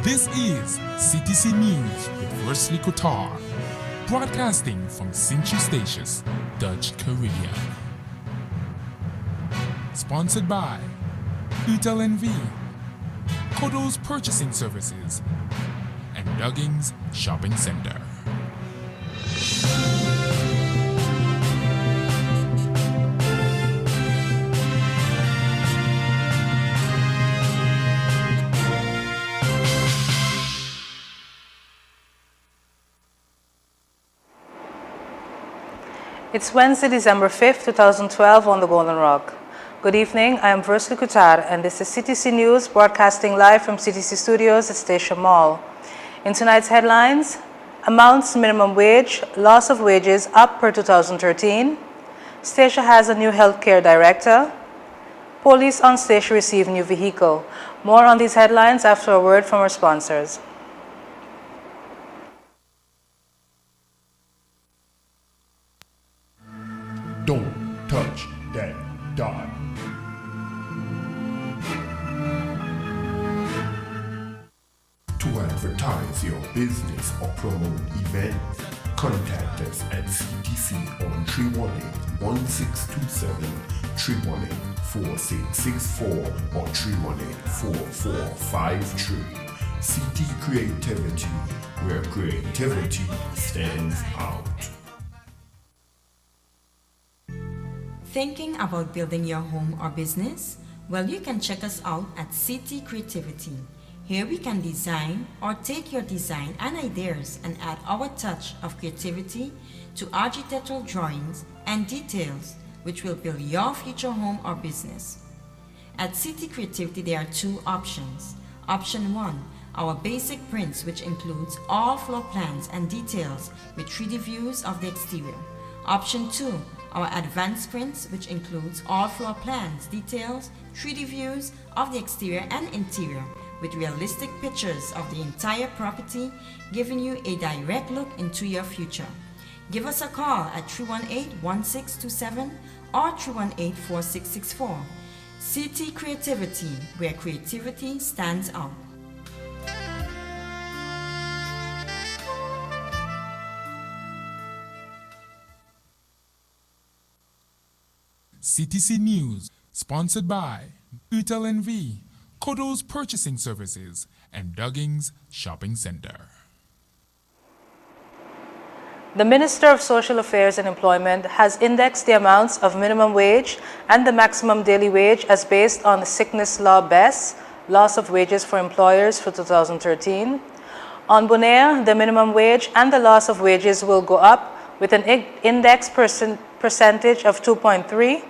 This is Ctc News with Wesley Kotar, broadcasting from Sint-Eustatius, Dutch Caribbean. Sponsored by UTLNV, Kodo's Purchasing Services, and Duggins Shopping Center. It's Wednesday, December 5th, 2012 on the Golden Rock. Good evening, I am Wesley Kotar and this is Ctc News broadcasting live from Ctc Studios at Station Mall. In tonight's headlines, amounts minimum wage, loss of wages up per 2013, Statia has a new healthcare director, police on Statia receive new vehicle. More on these headlines after a word from our sponsors. Don't touch that dot. To advertise your business or promote events, contact us at CTC on 318-1627, 318-4664 or 318-4453. CT Creativity, where creativity stands out. Thinking about building your home or business? Well, you can check us out at CT Creativity. Here we can design or take your design and ideas and add our touch of creativity to architectural drawings and details which will build your future home or business. At CT Creativity there are two options. Option 1, our basic prints, which includes all floor plans and details with 3D views of the exterior. Option 2, our advanced prints, which includes all floor plans, details, 3D views of the exterior and interior with realistic pictures of the entire property, giving you a direct look into your future. Give us a call at 318-1627 or 318-4664. CT Creativity, where creativity stands out. Ctc News, sponsored by UTLNV, Kodo's Purchasing Services, and Duggins Shopping Center. The Minister of Social Affairs and Employment has indexed the amounts of minimum wage and the maximum daily wage as based on the sickness law BES, loss of wages for employers for 2013. On Bonaire, the minimum wage and the loss of wages will go up with an index percentage of 2.3,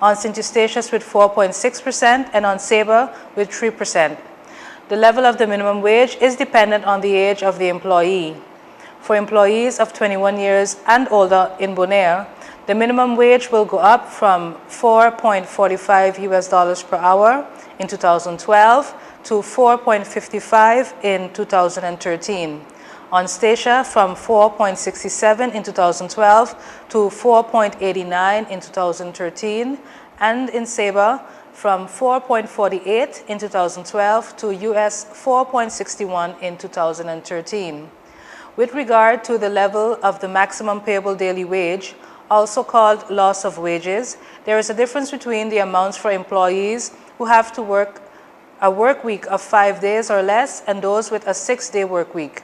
on Sint-Eustatius with 4.6%, and on Sabre with 3%. The level of the minimum wage is dependent on the age of the employee. For employees of 21 years and older in Bonaire, the minimum wage will go up from $4.45 per hour in 2012 to $4.55 in 2013. On Statia from 4.67 in 2012 to 4.89 in 2013, and in Sabre from 4.48 in 2012 to US 4.61 in 2013. With regard to the level of the maximum payable daily wage, also called loss of wages, there is a difference between the amounts for employees who have to work a work week of 5 days or less and those with a 6-day work week.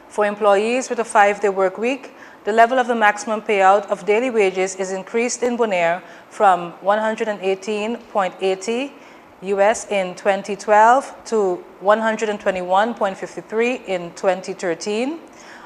For employees with a 5-day work week, the level of the maximum payout of daily wages is increased in Bonaire from 118.80 US in 2012 to 121.53 in 2013.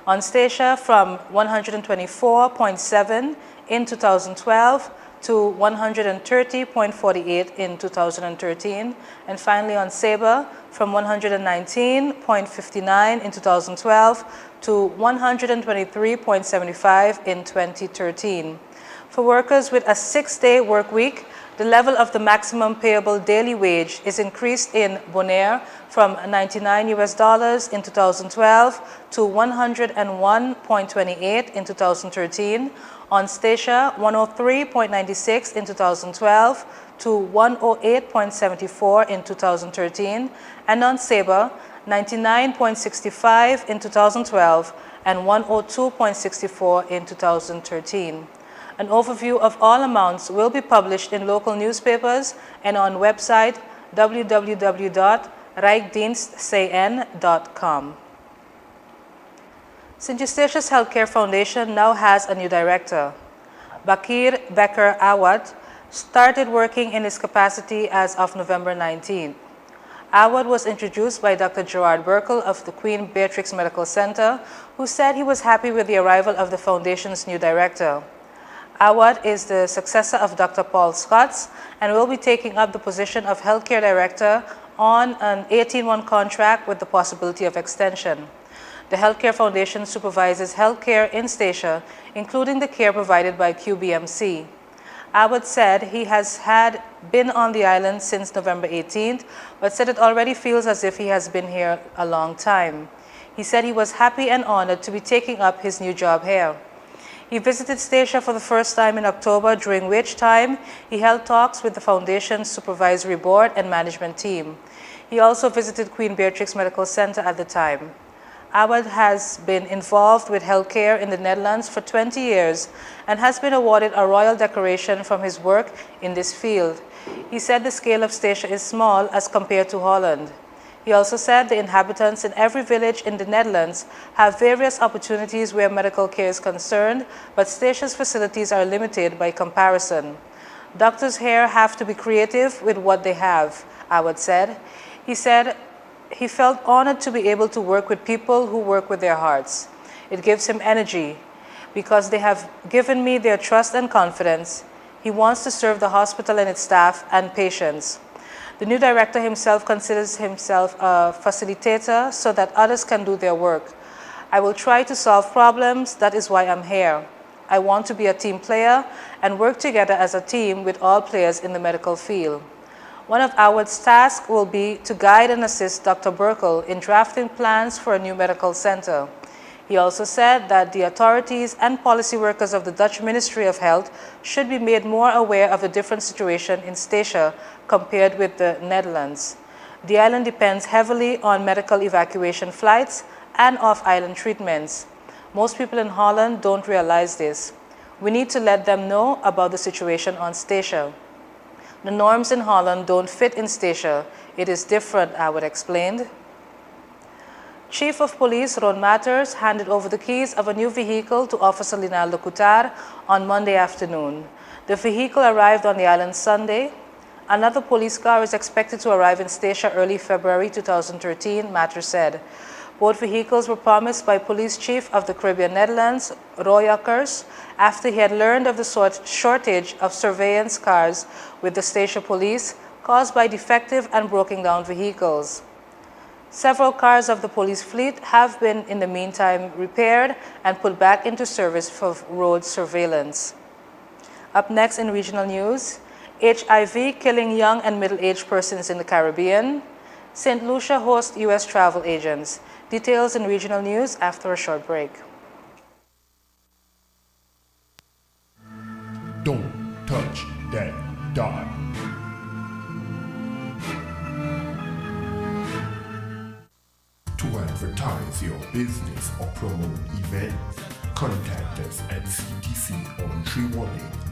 On Statia from 124.7 in 2012 to 130.48 in 2013, and finally on Sabre from 119.59 in 2012 to 123.75 in 2013. For workers with a 6-day work week, the level of the maximum payable daily wage is increased in Bonaire from $99 in 2012 to $101.28 in 2013. On Statia, 103.96 in 2012 to 108.74 in 2013, and on Sabre, 99.65 in 2012, and 102.64 in 2013. An overview of all amounts will be published in local newspapers and on website www.rijksdienstcn.com. St. Eustatius Healthcare Foundation now has a new director. Bakir Becker Awad started working in his capacity as of November 19th. Awad was introduced by Dr. Gerard Burkle of the Queen Beatrix Medical Center, who said he was happy with the arrival of the foundation's new director. Awad is the successor of Dr. Paul Scotts and will be taking up the position of Healthcare Director on an 18-month contract with the possibility of extension. The Healthcare Foundation supervises healthcare in Statia, including the care provided by QBMC. Awad said he has been on the island since November 18th, but said it already feels as if he has been here a long time. He said he was happy and honored to be taking up his new job here. He visited Statia for the first time in October, during which time he held talks with the Foundation's supervisory board and management team. He also visited Queen Beatrix Medical Center at the time. Awad has been involved with healthcare in the Netherlands for 20 years and has been awarded a royal decoration from his work in this field. He said the scale of Statia is small as compared to Holland. He also said the inhabitants in every village in the Netherlands have various opportunities where medical care is concerned, but Statia's facilities are limited by comparison. Doctors here have to be creative with what they have, Awad said. He said he felt honored to be able to work with people who work with their hearts. It gives him energy because they have given me their trust and confidence. He wants to serve the hospital and its staff and patients. The new director himself considers himself a facilitator so that others can do their work. I will try to solve problems. That is why I'm here. I want to be a team player and work together as a team with all players in the medical field. One of Awad's tasks will be to guide and assist Dr. Burkle in drafting plans for a new medical center. He also said that the authorities and policy workers of the Dutch Ministry of Health should be made more aware of the different situation in Statia compared with the Netherlands. The island depends heavily on medical evacuation flights and off-island treatments. Most people in Holland don't realize this. We need to let them know about the situation on Statia. The norms in Holland don't fit in Statia. It is different, Awad explained. Chief of Police Ron Matters handed over the keys of a new vehicle to Officer Linaldo Coutar on Monday afternoon. The vehicle arrived on the island Sunday. Another police car is expected to arrive in Statia early February 2013, Matters said. Both vehicles were promised by Police Chief of the Caribbean Netherlands, Roy Akkers, after he had learned of the shortage of surveillance cars with the Statia Police caused by defective and broken down vehicles. Several cars of the police fleet have been in the meantime repaired and put back into service for road surveillance. Up next in regional news, HIV killing young and middle-aged persons in the Caribbean. St. Lucia hosts U.S. travel agents. Details in regional news after a short break. Don't touch that dot. To advertise your business or promote events, contact us at CTC on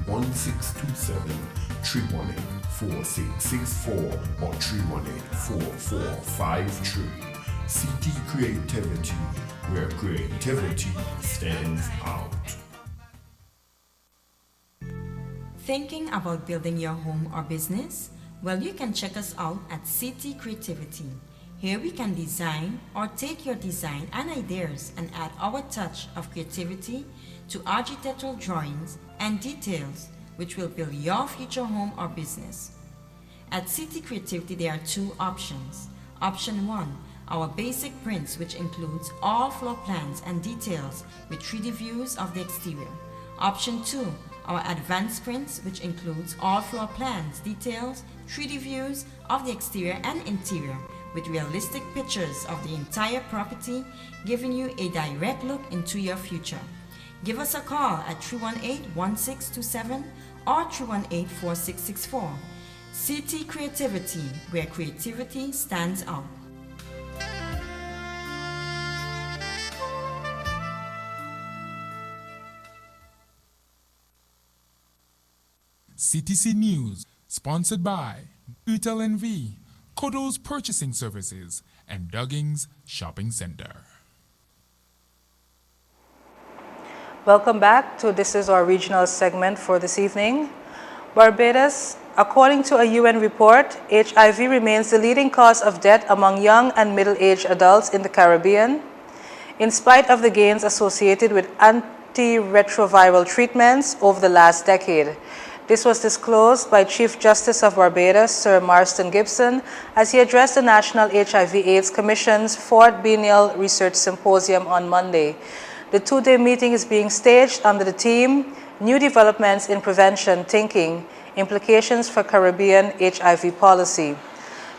318-1627, 318-4664 or 318-4453. CT Creativity, where creativity stands out. Thinking about building your home or business? Well, you can check us out at Ctc Creativity. Here we can design or take your design and ideas and add our touch of creativity to architectural drawings and details which will build your future home or business. At Ctc Creativity there are two options. Option 1, our basic prints, which includes all floor plans and details with 3D views of the exterior. Option 2, our advanced prints, which includes all floor plans, details, 3D views of the exterior and interior with realistic pictures of the entire property, giving you a direct look into your future. Give us a call at 318-1627 or 318-4664. Ctc Creativity, where creativity stands out. Ctc News, sponsored by Utel NV, Kodo's Purchasing Services, and Duggings Shopping Center. Welcome back to This Is Our Regional segment for this evening. Barbados, according to a UN report, HIV remains the leading cause of death among young and middle-aged adults in the Caribbean. In spite of the gains associated with antiretroviral treatments over the last decade. This was disclosed by Chief Justice of Barbados, Sir Marston Gibson, as he addressed the National HIV/AIDS Commission's 4th Biennial Research Symposium on Monday. The two-day meeting is being staged under the theme, New Developments in Prevention Thinking, Implications for Caribbean HIV Policy.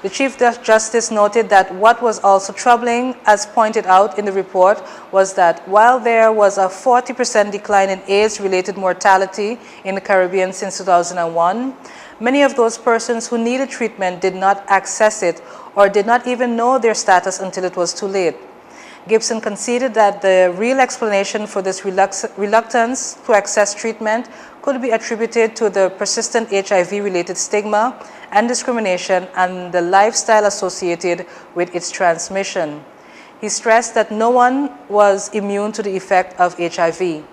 The Chief Justice noted that what was also troubling, as pointed out in the report, was that while there was a 40% decline in AIDS-related mortality in the Caribbean since 2001, many of those persons who needed treatment did not access it or did not even know their status until it was too late. Gibson conceded that the real explanation for this reluctance to access treatment could be attributed to the persistent HIV-related stigma and discrimination and the lifestyle associated with its transmission. He stressed that no one was immune to the effect of HIV.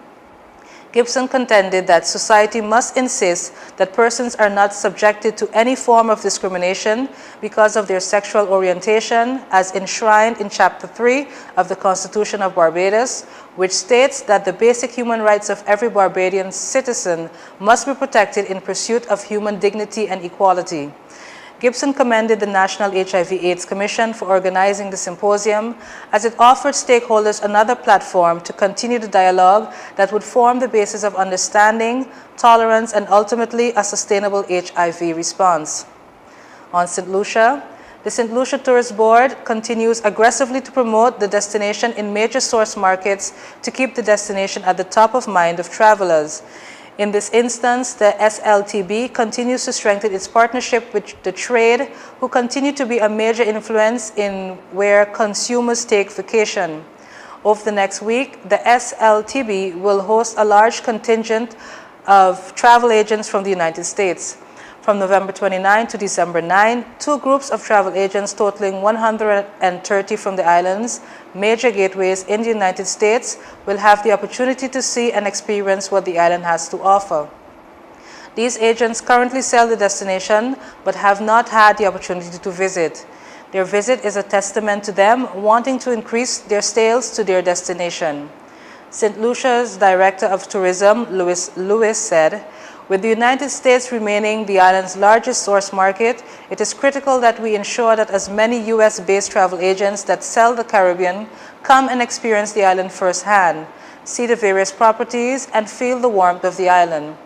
Gibson contended that society must insist that persons are not subjected to any form of discrimination because of their sexual orientation, as enshrined in Chapter 3 of the Constitution of Barbados, which states that the basic human rights of every Barbadian citizen must be protected in pursuit of human dignity and equality. Gibson commended the National HIV/AIDS Commission for organizing the symposium, as it offered stakeholders another platform to continue the dialogue that would form the basis of understanding, tolerance, and ultimately a sustainable HIV response. On St. Lucia, the St. Lucia Tourist Board continues aggressively to promote the destination in major source markets to keep the destination at the top of mind of travelers. In this instance, the SLTB continues to strengthen its partnership with the trade, who continue to be a major influence in where consumers take vacation. Over the next week, the SLTB will host a large contingent of travel agents from the United States. From November 29 to December 9, two groups of travel agents totaling 130 from the islands, major gateways in the United States, will have the opportunity to see and experience what the island has to offer. These agents currently sell the destination but have not had the opportunity to visit. Their visit is a testament to them wanting to increase their sales to their destination. St. Lucia's Director of Tourism, Lewis said, "With the United States remaining the island's largest source market, it is critical that we ensure that as many U.S.-based travel agents that sell the Caribbean come and experience the island firsthand, see the various properties, and feel the warmth of the island."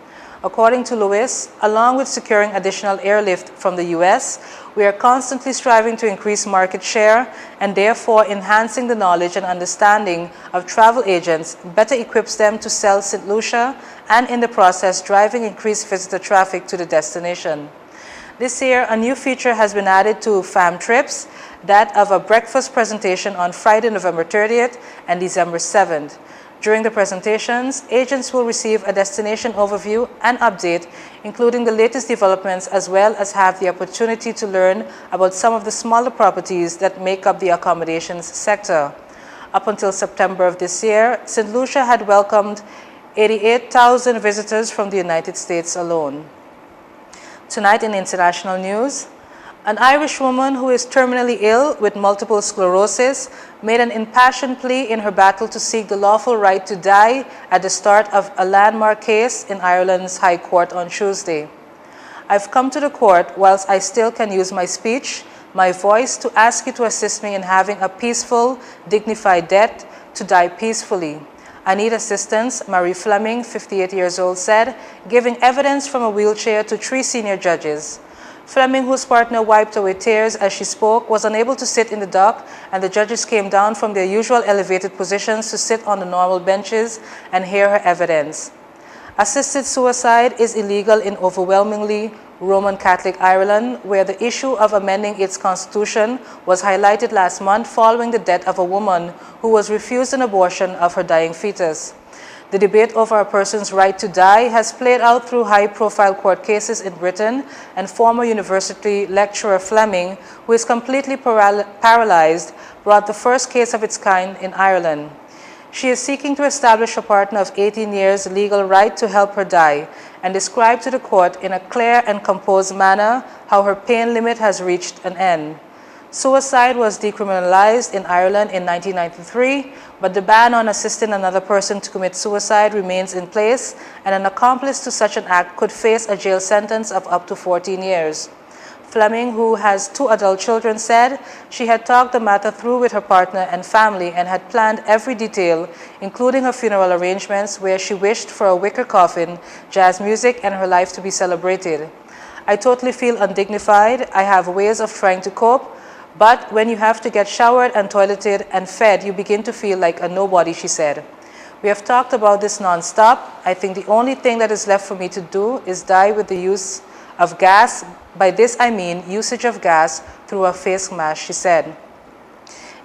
According to Lewis, along with securing additional airlift from the U.S., we are constantly striving to increase market share and therefore enhancing the knowledge and understanding of travel agents better equips them to sell St. Lucia and in the process driving increased visitor traffic to the destination. This year, a new feature has been added to FAM trips, that of a breakfast presentation on Friday, November 30th and December 7th. During the presentations, agents will receive a destination overview and update, including the latest developments, as well as have the opportunity to learn about some of the smaller properties that make up the accommodations sector. Up until September of this year, St. Lucia had welcomed 88,000 visitors from the United States alone. Tonight in international news, an Irish woman who is terminally ill with multiple sclerosis made an impassioned plea in her battle to seek the lawful right to die at the start of a landmark case in Ireland's High Court on Tuesday. "I've come to the court whilst I still can use my speech, my voice, to ask you to assist me in having a peaceful, dignified death, to die peacefully. I need assistance," Marie Fleming, 58 years old, said, giving evidence from a wheelchair to 3 senior judges. Fleming, whose partner wiped away tears as she spoke, was unable to sit in the dock, and the judges came down from their usual elevated positions to sit on the normal benches and hear her evidence. Assisted suicide is illegal in overwhelmingly Roman Catholic Ireland, where the issue of amending its constitution was highlighted last month following the death of a woman who was refused an abortion of her dying fetus. The debate over a person's right to die has played out through high-profile court cases in Britain, and former university lecturer Fleming, who is completely paralyzed, brought the first case of its kind in Ireland. She is seeking to establish a partner of 18 years' legal right to help her die, and described to the court in a clear and composed manner how her pain limit has reached an end. Suicide was decriminalized in Ireland in 1993, but the ban on assisting another person to commit suicide remains in place, and an accomplice to such an act could face a jail sentence of up to 14 years. Fleming, who has 2 adult children, said she had talked the matter through with her partner and family and had planned every detail, including her funeral arrangements, where she wished for a wicker coffin, jazz music, and her life to be celebrated. I totally feel undignified. I have ways of trying to cope, but when you have to get showered and toileted and fed, you begin to feel like a nobody, she said. We have talked about this non-stop. I think the only thing that is left for me to do is die with the use of gas. By this I mean usage of gas through a face mask, she said.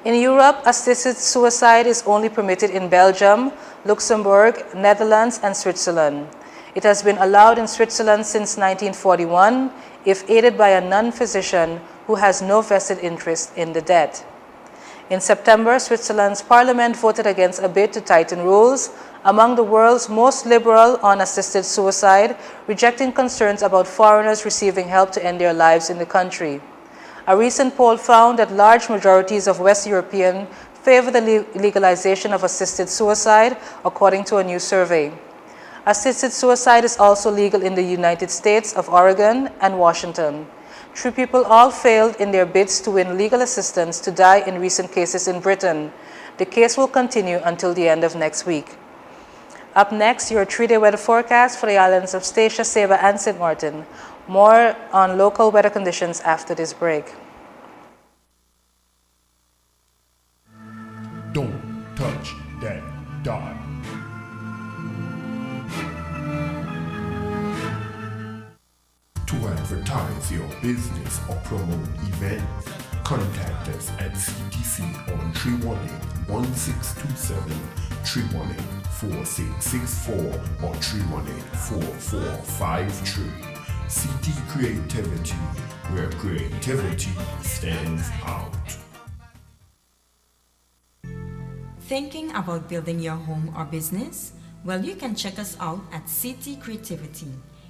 In Europe, assisted suicide is only permitted in Belgium, Luxembourg, Netherlands, and Switzerland. It has been allowed in Switzerland since 1941, if aided by a non-physician who has no vested interest in the dead. In September, Switzerland's parliament voted against a bid to tighten rules, among the world's most liberal on assisted suicide, rejecting concerns about foreigners receiving help to end their lives in the country. A recent poll found that large majorities of West Europeans favor the legalization of assisted suicide, according to a new survey. Assisted suicide is also legal in the United States of Oregon and Washington. 3 people all failed in their bids to win legal assistance to die in recent cases in Britain. The case will continue until the end of next week. Up next, your 3-day weather forecast for the islands of Statia, Saba, and St. Martin. More on local weather conditions after this break. Don't touch that dot. To advertise your business or promote events, contact us at Ctc on 318-1627, 318-4664, or 318-4453. CT Creativity, where creativity stands out. Thinking about building your home or business? Well, you can check us out at CT Creativity.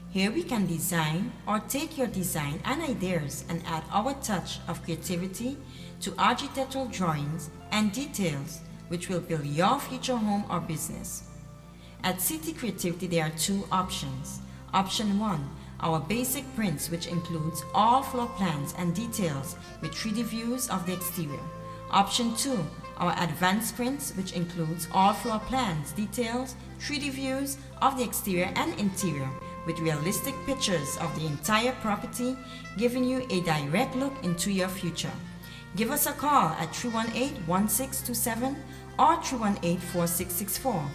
Here we can design or take your design and ideas and add our touch of creativity to architectural drawings and details which will build your future home or business. At City Creativity there are 2 options. Option 1, our basic prints, which includes all floor plans and details with 3D views of the exterior. Option 2, our advanced prints, which includes all floor plans, details, 3D views of the exterior and interior, with realistic pictures of the entire property, giving you a direct look into your future. Give us a call at 318-1627 or 318-4664.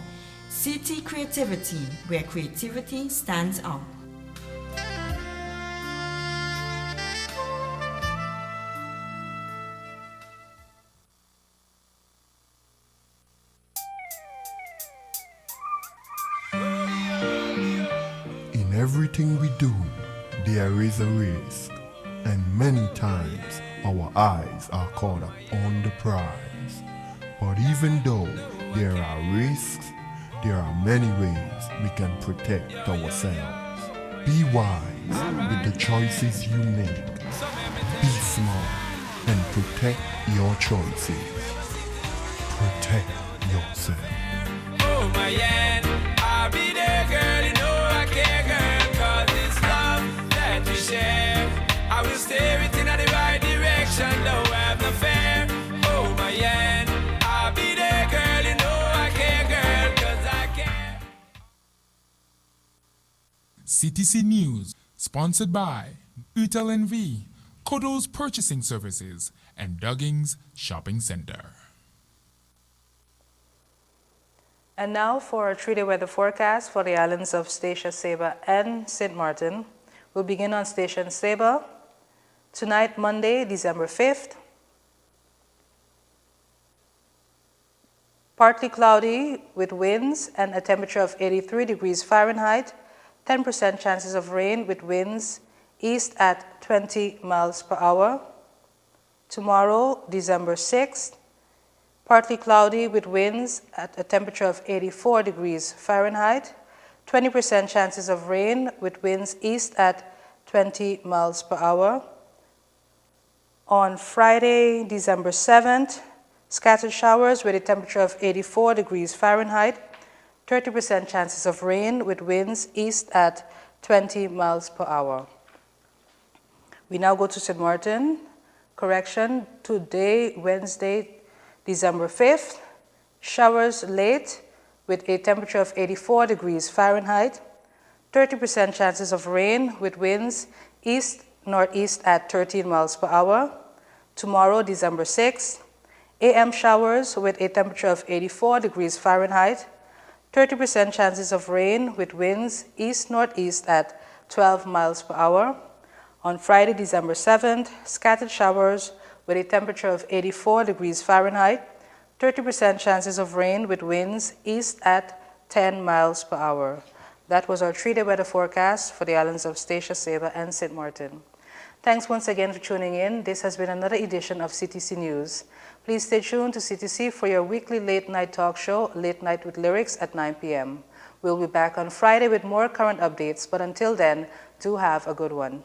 CT Creativity, where creativity stands out. In everything we do, there is a risk, and many times our eyes are caught up on the prize. But even though there are risks, there are many ways we can protect ourselves. Be wise with the choices you make. Be smart and protect your choices. Protect yourself. Oh my yeah, I'll be there, girl. You know I care, girl. 'Cause it's love that we share. I will steer it in the right direction, though I have no fear. Oh my yeah, I'll be there, girl. You know I care, girl. 'Cause I care. Ctc News, sponsored by Utel NV, Kodo's Purchasing Services, and Dugging's Shopping Center. And now for a 3-day weather forecast for the islands of Statia, Saba, and St. Martin. We'll begin on Statia and Saba. Tonight, Monday, December 5th. Partly cloudy with winds and a temperature of 83 degrees Fahrenheit, 10% chances of rain with winds east at 20 miles per hour. Tomorrow, December 6th, partly cloudy with winds at a temperature of 84 degrees Fahrenheit, 20% chances of rain with winds east at 20 miles per hour. On Friday, December 7th, scattered showers with a temperature of 84 degrees Fahrenheit, 30% chances of rain with winds east at 20 miles per hour. We now go to St. Martin. Correction, today, Wednesday, December 5th, showers late with a temperature of 84 degrees Fahrenheit, 30% chances of rain with winds east-northeast at 13 miles per hour. Tomorrow, December 6th, AM showers with a temperature of 84 degrees Fahrenheit, 30% chances of rain with winds east-northeast at 12 miles per hour. On Friday, December 7th, scattered showers with a temperature of 84 degrees Fahrenheit, 30% chances of rain with winds east at 10 miles per hour. That was our 3-day weather forecast for the islands of Statia, Saba, and St. Martin. Thanks once again for tuning in. This has been another edition of Ctc News. Please stay tuned to Ctc for your weekly late-night talk show, Late Night with Lyrics at 9 p.m. We'll be back on Friday with more current updates, but until then, do have a good one.